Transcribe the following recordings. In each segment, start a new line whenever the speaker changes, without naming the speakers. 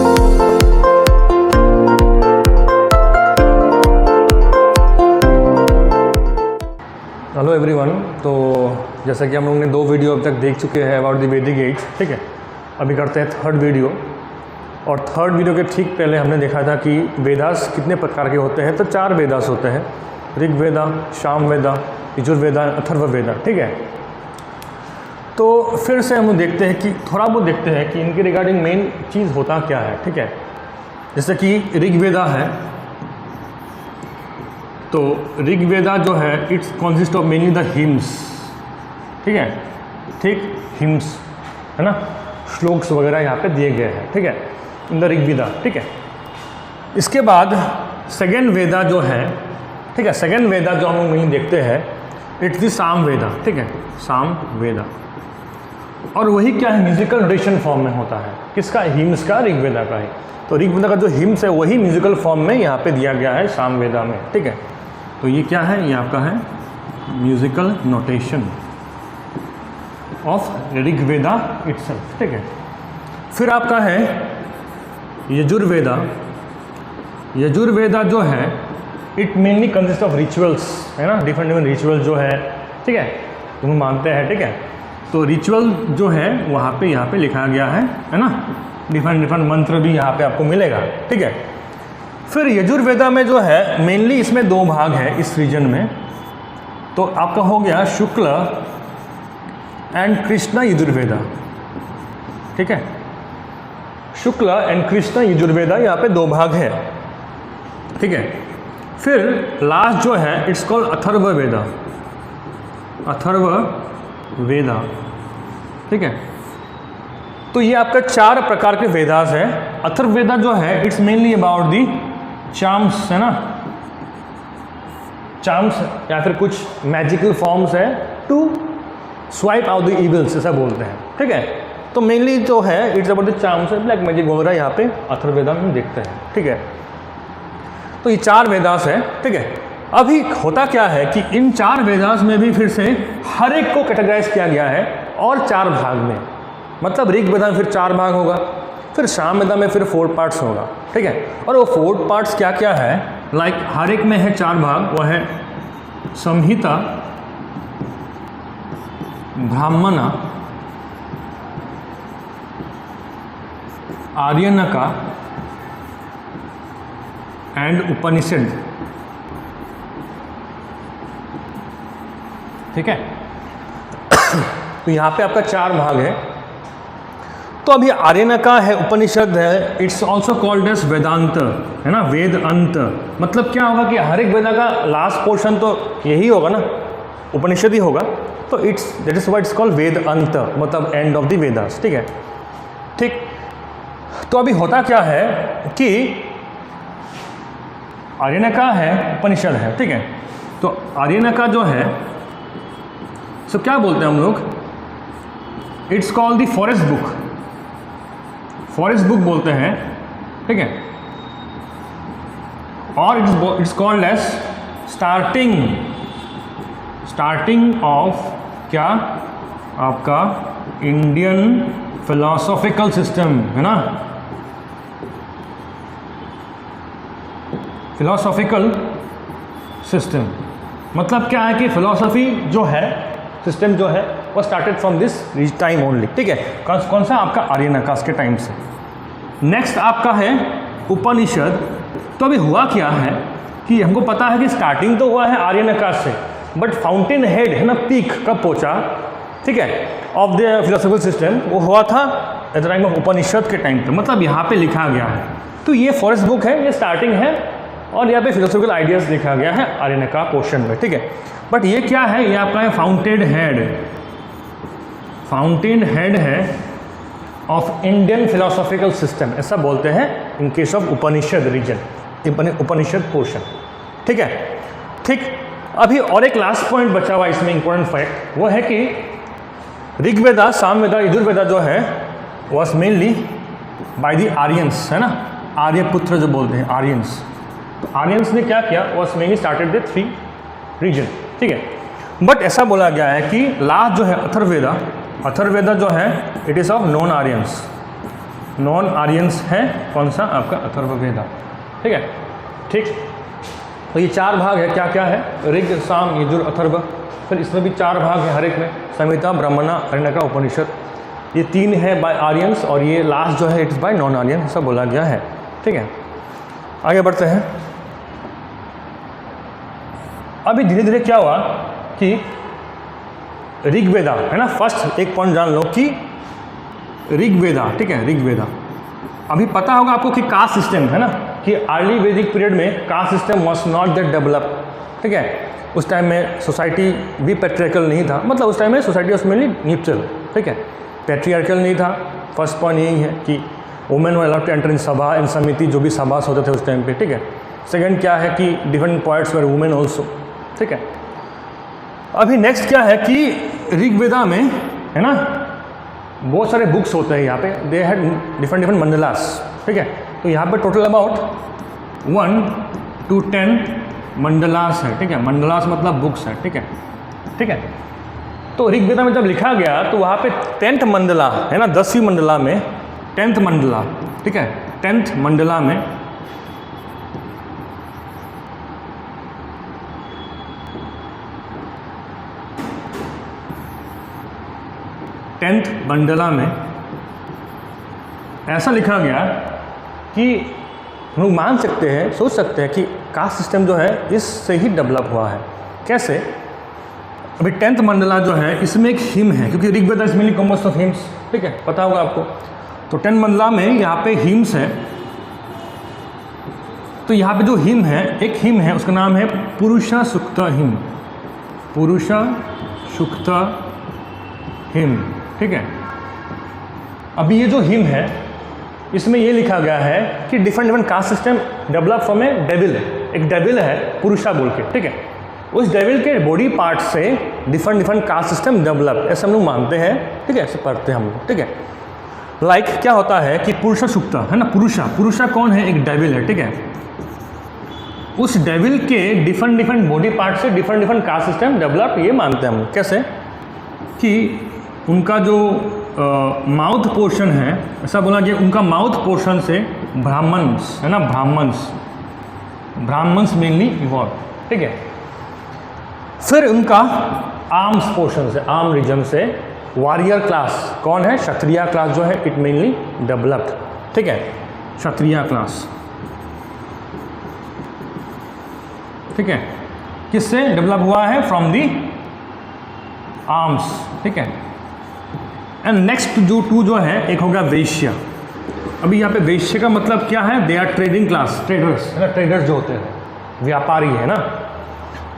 Hello everyone. तो जैसा कि हम लोगों ने 2 वीडियो अब तक देख चुके हैं अबाउट द वैदिक एज, ठीक है। अभी करते हैं 3rd वीडियो। और 3rd वीडियो के ठीक पहले हमने देखा था कि वेदास कितने प्रकार के होते हैं। तो 4 वेदास होते हैं, ऋग्वेदा, सामवेदा, यजुर्वेदा, अथर्ववेदा, ठीक है। तो फिर से हम देखते हैं कि थोड़ा बहुत देखते हैं कि इनके रिगार्डिंग मेन चीज़ होता क्या है, ठीक है। जैसे कि ऋग्वेदा है, तो ऋग्वेदा जो है it's consist of mainly the hymns, ठीक है, ठीक, हिम्स है ना, श्लोक्स वगैरह यहाँ पे दिए गए हैं, ठीक है, इन द ऋग्वेदा, ठीक है। इसके बाद सेकेंड वेदा जो है, ठीक है, सेकेंड वेदा जो हम लोग मेनली देखते हैं इट्स द सामवेदा, ठीक है, सामवेदा। और वही क्या है, म्यूजिकल नोटेशन फॉर्म में होता है, किसका, हिम्स का, ऋग्वेदा का है। तो ऋग्वेदा का जो हिम्स है वही म्यूजिकल फॉर्म में यहाँ पे दिया गया है सामवेदा में, ठीक है। तो ये क्या है, ये आपका है musical notation of Rigveda itself, ठीक है। फिर आपका है यजुर्वेदा। यजुर्वेदा जो है it mainly consist of rituals, है ना, डिफरेंट रिचुअल जो है, ठीक है, तुम मानते हैं, ठीक है। तो रिचुअल जो है वहाँ पे यहाँ पे लिखा गया है ना, डिफरेंट मंत्र भी यहाँ पे आपको मिलेगा, ठीक है। फिर यजुर्वेदा में जो है मेनली इसमें 2 भाग है इस रीजन में। तो आपका हो गया शुक्ल एंड कृष्ण यजुर्वेदा, ठीक है, शुक्ल एंड कृष्ण यजुर्वेदा, यहाँ पे 2 भाग है, ठीक है। फिर लास्ट जो है इट्स कॉल्ड अथर्ववेदा, अथर्ववेदा, ठीक है। तो ये आपका 4 प्रकार के वेदास है। अथर्ववेदा जो है it's mainly about the charms, है ना, चार्म्स या फिर कुछ मैजिकल फॉर्म्स है to swipe out the evils, ऐसा बोलते हैं, ठीक है। तो मेनली जो है it's about the charms, black magic वगैरह यहाँ पे अथर्ववेदा में देखते हैं, ठीक है। तो ये 4 वेदास है, ठीक है। अभी होता क्या है कि इन 4 वेदास में भी फिर से हर एक को कैटेगराइज किया गया है और 4 भाग में, मतलब ऋग्वेदा में फिर 4 भाग होगा, फिर सामवेदा में फिर 4 पार्ट्स होगा, ठीक है। और वो 4 पार्ट्स क्या क्या है, लाइक हर एक में है 4 भाग, वह है संहिता, ब्राह्मणा, आर्यनका एंड उपनिषद, ठीक है। तो यहाँ पे आपका 4 भाग है। तो अभी आर्यनका है, उपनिषद है, इट्स ऑल्सो कॉल्ड एज वेदांत, है ना, वेद अंत। मतलब क्या होगा कि हर एक वेदा का लास्ट पोर्शन तो यही होगा ना, उपनिषद ही होगा। तो it's that is what it's called Vedanta, मतलब एंड ऑफ द वेदास, ठीक है, ठीक। तो अभी होता क्या है कि आर्यनका है, उपनिषद है, ठीक है। तो आर्यनका जो है सो क्या बोलते हैं हम लोग, it's called the forest book, forest book बोलते हैं, ठीक है। और it's called as starting of क्या, आपका इंडियन फिलोसॉफिकल सिस्टम, है ना, फिलोसॉफिकल सिस्टम। मतलब क्या है कि फिलोसफी जो है, सिस्टम जो है, वो started from this time only, ठीक है। कौन सा, आपका आर्यनका के टाइम से। नेक्स्ट आपका है उपनिषद। तो अभी हुआ क्या है कि हमको पता है कि स्टार्टिंग तो हुआ है आर्यनका से, बट फाउंटेन हेड, है ना, पीक कब पहुंचा, ठीक है, ऑफ द फिलोसफिकल सिस्टम, वो हुआ था एट द टाइम ऑफ उपनिषद के टाइम पे, मतलब यहाँ पे लिखा गया है। तो ये फॉरेस्ट बुक है, ये स्टार्टिंग है, और यहाँ पे फिलोसफिकल आइडियाज लिखा गया है आर्यनका पोर्शन में, ठीक है। बट ये क्या है, ये आपका है फाउंटेन हेड है ऑफ इंडियन फिलोसॉफिकल सिस्टम, ऐसा बोलते हैं in case of Upanishad region, Upanishad portion, ठीक है, ठीक। अभी और एक लास्ट पॉइंट बचा हुआ इसमें इंपॉर्टेंट फैक्ट, वो है कि ऋग्वेदा, सामवेदा, यजुर्वेदा जो है was mainly by the Aryans, है ना, आर्यपुत्र जो बोलते हैं, आर्यंस। तो आर्यंस ने क्या किया, was mainly started the 3 region, ठीक है। बट ऐसा बोला गया है कि लास्ट जो है अथर्ववेदा जो है it is of non Aryans, non Aryans है कौन सा आपका अथर्ववेदा, ठीक है। ठीक, तो ये 4 भाग है, क्या क्या है, ऋग, साम, यजुर, अथर्व। फिर इसमें भी 4 भाग है हर एक में, संहिता, ब्राह्मणा, आरण्यका, उपनिषद। ये 3 है बाय आर्यंस और ये लास्ट जो है इट्स बाय नॉन आर्यन, ऐसा बोला गया है, ठीक है। आगे बढ़ते हैं। अभी धीरे धीरे क्या हुआ कि ऋग्वेदा है ना, फर्स्ट एक पॉइंट जान लो कि ऋग्वेदा, ठीक है, ऋग्वेदा। अभी पता होगा आपको कि कास्ट सिस्टम है ना, कि अर्ली वैदिक पीरियड में caste system was not that develop, ठीक है। उस टाइम में सोसाइटी भी पैट्रियार्कल नहीं था, मतलब उस टाइम में सोसाइटी वाज मेनली न्यूट्रल, ठीक है, पैट्रियार्कल नहीं था। फर्स्ट पॉइंट यही है कि women were allowed to enter in sabha, in समिति, जो भी सभा होते थे उस टाइम पे, ठीक है। सेकंड क्या है कि different points were women also, ठीक है। अभी नेक्स्ट क्या है कि ऋग्वेदा में है ना बहुत सारे बुक्स होते हैं यहाँ पे, दे हैड डिफरेंट मंडलास, ठीक है। तो यहाँ पे टोटल अबाउट 1 to 10 मंडलास है, ठीक है। मंडलास मतलब बुक्स है, ठीक है, ठीक है। तो ऋग्वेदा में जब लिखा गया तो वहाँ पे 10th मंडला है ना, 10वीं मंडला में 10th मंडला, ठीक है, 10th मंडला में मंडला में ऐसा लिखा गया कि हम लोग मान सकते हैं, सोच सकते हैं कि कास्ट सिस्टम जो है इससे ही डेवलप हुआ है। कैसे? अभी 10th मंडला जो है इसमें एक हिम है, क्योंकि Rigveda is mainly composed of hymns, ठीक है, पता होगा आपको। तो 10th मंडला में यहाँ पे हिम्स है, तो यहाँ पे जो हिम है, एक हिम है, उसका नाम है पुरुषा सुक्त हिम, पुरुषा सुक्त हिम, ठीक है। अभी ये जो हिम है इसमें ये लिखा गया है कि different caste system develop from A devil, एक डेविल है पुरुषा बोल के, ठीक है। उस डेविल के बॉडी पार्ट से डिफरेंट कास्ट सिस्टम डेवलप, ऐसे हम लोग मानते हैं, ठीक है, ऐसे पढ़ते हैं हम लोग, ठीक है। लाइक क्या होता है कि पुरुषा सुक्त है ना, पुरुषा कौन है, एक डेविल है, ठीक है। उस डेविल के डिफरेंट बॉडी पार्ट से डिफरेंट कास्ट सिस्टम डेवलप, ये मानते हैं हम लोग। कैसे? कि उनका जो माउथ पोर्शन है, ऐसा बोला गया उनका माउथ पोर्शन से ब्राह्मण्स है ना, ब्राह्मण्स मेनली इवॉल्व, ठीक है। फिर उनका आर्म्स पोर्शन से, आर्म रीजन से वॉरियर क्लास कौन है, क्षत्रिय क्लास जो है, इट मेनली डेवलप्ड, ठीक है, क्षत्रिय क्लास, ठीक है। किससे डेवलप हुआ है? फ्रॉम दी आर्म्स, ठीक है। एंड नेक्स्ट जो 2 जो है, एक होगा वैश्य। अभी यहाँ पे वैश्य का मतलब क्या है? They are trading class, traders है ना, ट्रेडर्स जो होते हैं व्यापारी है ना।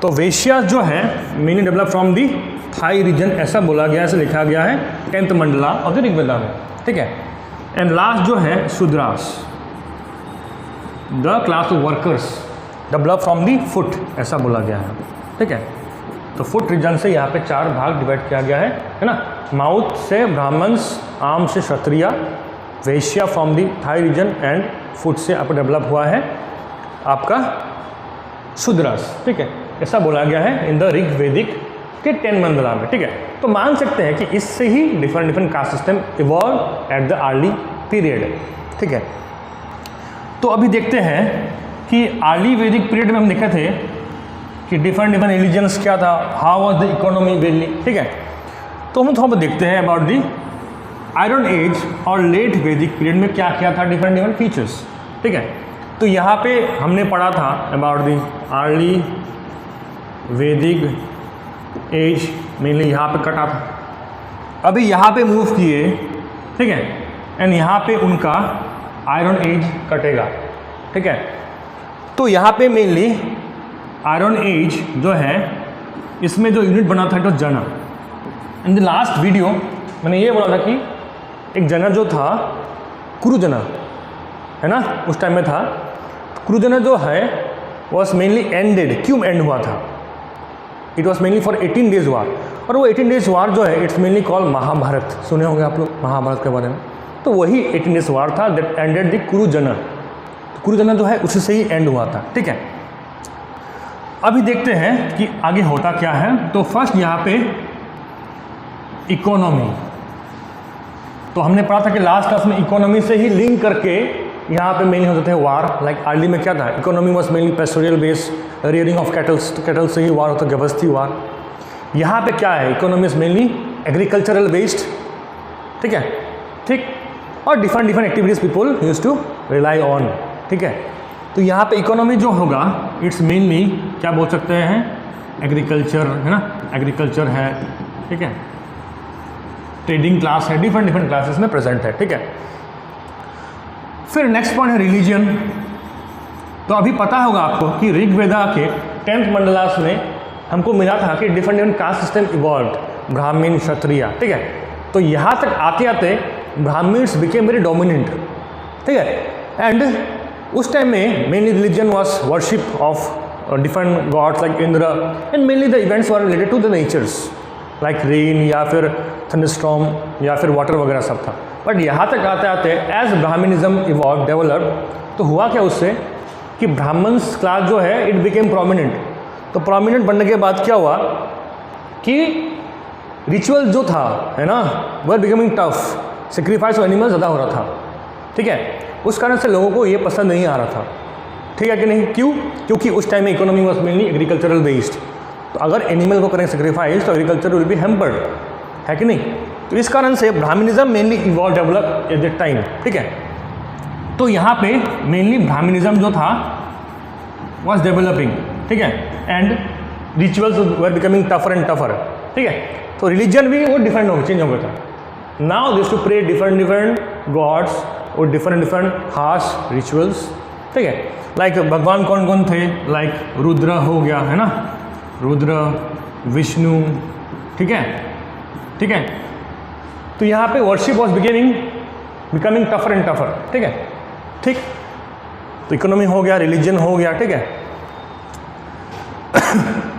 तो वैश्य जो है mainly develop from the thigh region, ऐसा बोला गया, ऐसा लिखा गया है 10th Mandla of the Rigveda में, ठीक है। एंड लास्ट जो है Shudras, the class of workers, develop from the foot, ऐसा बोला गया है, ठीक है। तो फुट रीजन से यहाँ पे 4 भाग डिवाइड किया गया है ना। माउथ से ब्राह्मण्स, आर्म से Kshatriya, Vaishya from the thigh region and foot से आपको डेवलप हुआ है आपका शूद्रास, ठीक है, ऐसा बोला गया है इन द ऋग्वेदिक के 10 मंडला में, ठीक है। तो मान सकते हैं कि इससे ही different caste system evolve at the early period, ठीक है। तो अभी देखते हैं कि अर्ली वैदिक पीरियड में हम देखे थे कि डिफरेंट रिलीजन्स क्या था, हाउ वाज द इकोनॉमी वेली, ठीक है। तो हम थोड़ा देखते हैं अबाउट दी आयरन एज और लेट वैदिक पीरियड में क्या क्या था, डिफरेंट फीचर्स, ठीक है। तो यहाँ पे हमने पढ़ा था अबाउट दी अर्ली वैदिक एज, मेनली यहाँ पे कटा था। अभी यहाँ पे मूव किए, ठीक है, एंड यहाँ पे उनका आयरन एज कटेगा, ठीक है। तो यहाँ पे मेनली आयरन एज जो है इसमें जो यूनिट बना था तो जन। इन द लास्ट वीडियो मैंने ये बोला था कि एक जन जो था कुरुजन है ना, उस टाइम में था। कुरुजन जो है वॉज मेनली एंडेड, क्यों एंड हुआ था? It was mainly for 18 days वार, और वो 18 days वार जो है इट्स मेनली कॉल्ड महाभारत, सुने होंगे आप लोग महाभारत के बारे में। तो वही 18 days वार था दैट एंडेड द कुरुजन। कुरुजन जो है उसी से ही एंड हुआ था, ठीक है। अभी देखते हैं कि आगे होता क्या है। तो फर्स्ट यहाँ पे इकोनॉमी, तो हमने पढ़ा था कि लास्ट क्लास में इकोनॉमी से ही लिंक करके यहाँ पे मेनली होते थे वार। लाइक अर्ली में क्या था, economy was mainly pastoral based, rearing of cattles, तो कैटल से ही वार होता, गृहस्थी वार। यहाँ पे क्या है, economy is mainly agricultural based, ठीक है, ठीक, और different activities people use to rely on, ठीक है। तो यहाँ पे इकोनॉमी जो होगा इट्स मेनली क्या बोल सकते हैं, एग्रीकल्चर है ना, एग्रीकल्चर है, ठीक है, ट्रेडिंग क्लास है, डिफरेंट क्लासेस में प्रेजेंट है, ठीक है। फिर नेक्स्ट पॉइंट है रिलीजन। तो अभी पता होगा आपको कि ऋग्वेदा के 10th मंडलास में हमको मिला था कि डिफरेंट कास्ट सिस्टम इवॉल्व, ब्राह्मण, क्षत्रिय, ठीक है। तो यहाँ तक आते आते ब्राह्मण्स बिकेम वेरी डोमिनेंट, ठीक है। एंड उस टाइम में mainly religion was worship of different gods like Indra, and mainly the events were related to the natures like rain या फिर थंडरस्टॉर्म या फिर वाटर वगैरह सब था। बट यहाँ तक आते आते एज ब्राह्मणिज्म इवॉल्व डेवलप, तो हुआ क्या उससे कि ब्राह्मण्स क्लास जो है इट बिकेम प्रोमिनेंट। तो प्रोमिनेंट बनने के बाद क्या हुआ कि रिचुअल जो था है ना, were becoming tough, sacrifice of animal ज़्यादा हो रहा था, ठीक है। उस कारण से लोगों को ये पसंद नहीं आ रहा था, ठीक है कि नहीं। क्यों? क्योंकि उस टाइम में economy was mainly agricultural based. तो अगर एनिमल को करें सेक्रीफाइस तो एग्रीकल्चर विल बी हैम्पर्ड, है कि नहीं। तो इस कारण से Brahmanism mainly evolve develop at that time, ठीक है। तो यहाँ पे मेनली ब्राह्मणिज्म जो था वॉज डेवलपिंग, ठीक है, and rituals were becoming tougher and tougher, ठीक है। तो रिलीजन भी वो डिफरेंट हो गया, चेंज हो गया था। Now this to pray different gods और डिफरेंट हार्श रिचुअल्स, ठीक है। लाइक भगवान कौन कौन थे, लाइक रुद्र हो गया है ना, रुद्र, विष्णु, ठीक है, ठीक है। तो यहाँ पे worship was becoming tougher and tougher, ठीक है, ठीक। तो इकोनॉमी हो गया, रिलीजन हो गया, ठीक है।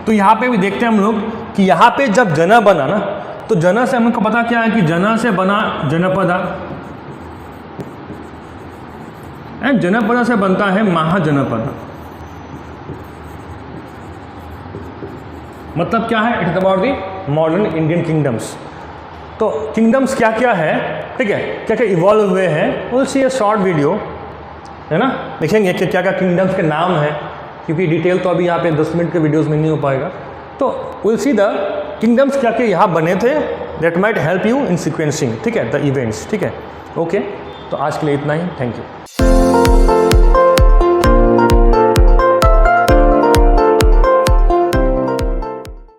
तो यहाँ पे भी देखते हैं हम लोग कि यहाँ पे जब जना बना ना, तो जना से हमको पता क्या है कि जना से बना जनपदा, एंड जनपदा से बनता है महाजनपद। मतलब क्या है, it is about the modern Indian kingdoms. तो किंगडम्स क्या क्या है, ठीक है, क्या क्या इवॉल्व हुए हैं, will see a short video, है ना, देखेंगे कि क्या क्या किंगडम्स के नाम है, क्योंकि डिटेल तो अभी यहाँ पे 10 मिनट के वीडियोस में नहीं हो पाएगा। तो विल सी द किंगडम्स क्या क्या यहाँ बने थे, that might help you in sequencing, ठीक है, द इवेंट्स, ठीक है। ओके, तो आज के लिए इतना ही, थैंक यू।